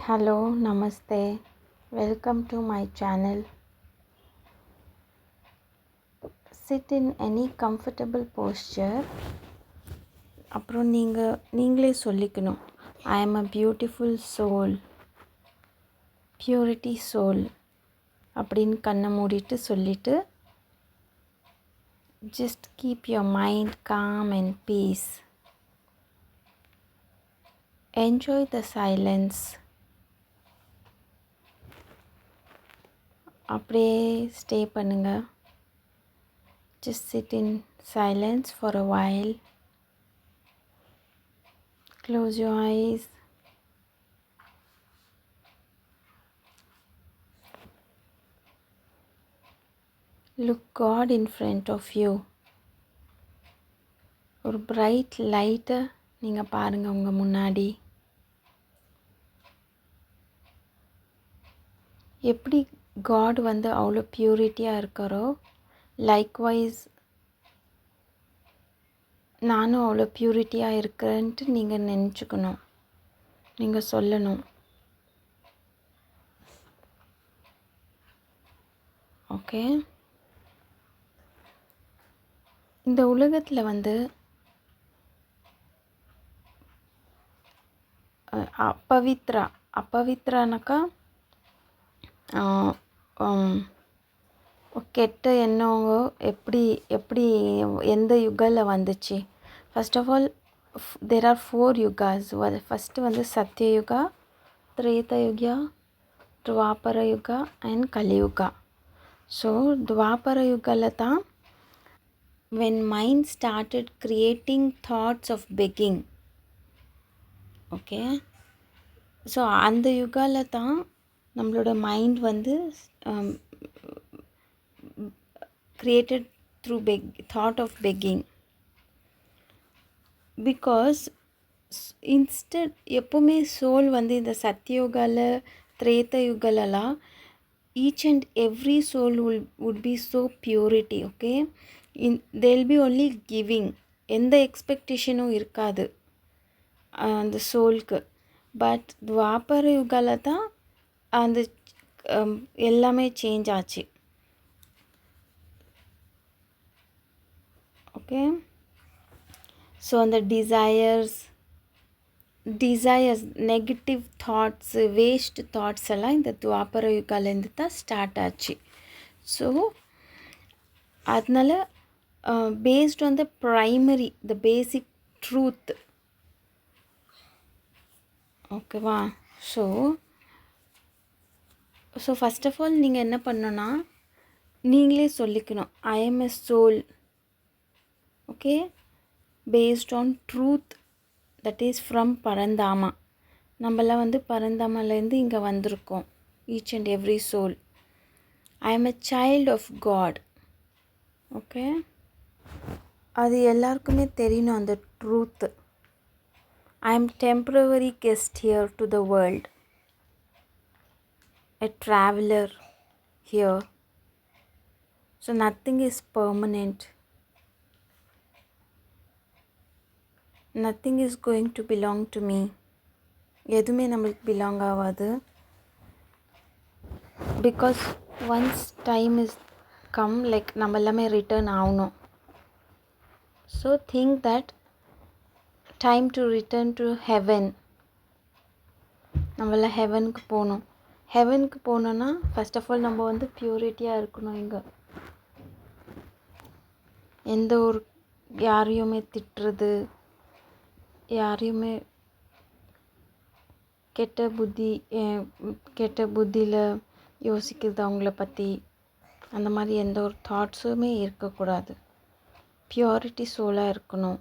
Hello, Namaste. Welcome to my channel. Sit in any comfortable posture. அப்புறம் நீங்களே சொல்லிக்கணும். I am a beautiful soul. Purity soul. அப்படின்னு கண்ணை மூடிட்டு சொல்லிட்டு just keep your mind calm and peace. Enjoy the silence. அப்படியே stay பண்ணுங்க. Just sit in silence for a while. Close your eyes. Look God in front of you. ஒரு bright லைட்டை நீங்கள் பாருங்கள் உங்கள் முன்னாடி. எப்படி காட் வந்து அவ்வளோ பியூரிட்டியாக இருக்காரோ, லைக்வைஸ் நானும் அவ்வளோ பியூரிட்டியாக இருக்கிறேன்ட்டு நீங்கள் நினச்சிக்கணும், நீங்கள் சொல்லணும். ஓகே, இந்த உலகத்தில் வந்து அப்பவித்ரானாக்கா கெட்ட எண்ணங்க எப்படி எந்த யுகத்தில் வந்துச்சு. First of all there are 4 yugas. First வந்து சத்யயுகா, திரேதயுகா, துவாபர யுகா அண்ட் கலியுகா. ஸோ துவாபர யுகாவில் தான் when mind started creating thoughts of begging. Okay, so அந்த யுகாவில் தான் நம்மளோட மைண்ட் வந்து created through thought of begging. Because instead எப்போவுமே சோல் வந்து இந்த சத்யயுகாவில் Treta யுகாலெல்லாம் each and every soul would be so purity. Okay, they'll be only giving. எந்த எக்ஸ்பெக்டேஷனும் இருக்காது அந்த சோலுக்கு. பட் துவாபர யுகாவில் தான் அந்த எல்லாமே சேஞ்ச் ஆச்சு. ஓகே, ஸோ அந்த desires negative thoughts, waste thoughts எல்லாம் இந்த துவாபர யுகாலேருந்து தான் ஸ்டார்ட் ஆச்சு. ஸோ அதனால் based on the primary the basic truth. ஓகேவா? ஸோ ஃபஸ்ட் ஆஃப் ஆல் நீங்கள் என்ன பண்ணணுன்னா, நீங்களே சொல்லிக்கணும், I am a soul. Okay, based on truth, that is from Paramdhama. நம்மளாம் வந்து பரந்தாமாலேருந்து இங்கே வந்திருக்கோம், each and every soul. I am a child of God. Okay, அது எல்லாருக்குமே தெரியணும் அந்த truth. I am temporary guest here to the world, a traveler here. So nothing is permanent. Nothing is going to belong to me. எதுவுமே நம்மளுக்கு belong ஆகாது. Because once time is come, like நம்ம எல்லாமே return ஆகணும். So think that time to return to heaven. நம்மளாம் ஹெவனுக்கு போகணும். ஹெவனுக்கு போனோன்னா first of all நம்ம வந்து ப்யூரிட்டியாக இருக்கணும். இங்கே எந்த ஒரு யாரையுமே திட்டுறது, யாரையுமே கெட்ட புத்தியில் யோசிக்கிறது அவங்கள பற்றி, அந்த மாதிரி எந்த ஒரு தாட்ஸுமே இருக்கக்கூடாது. பியூரிட்டி சோலாக இருக்கணும்.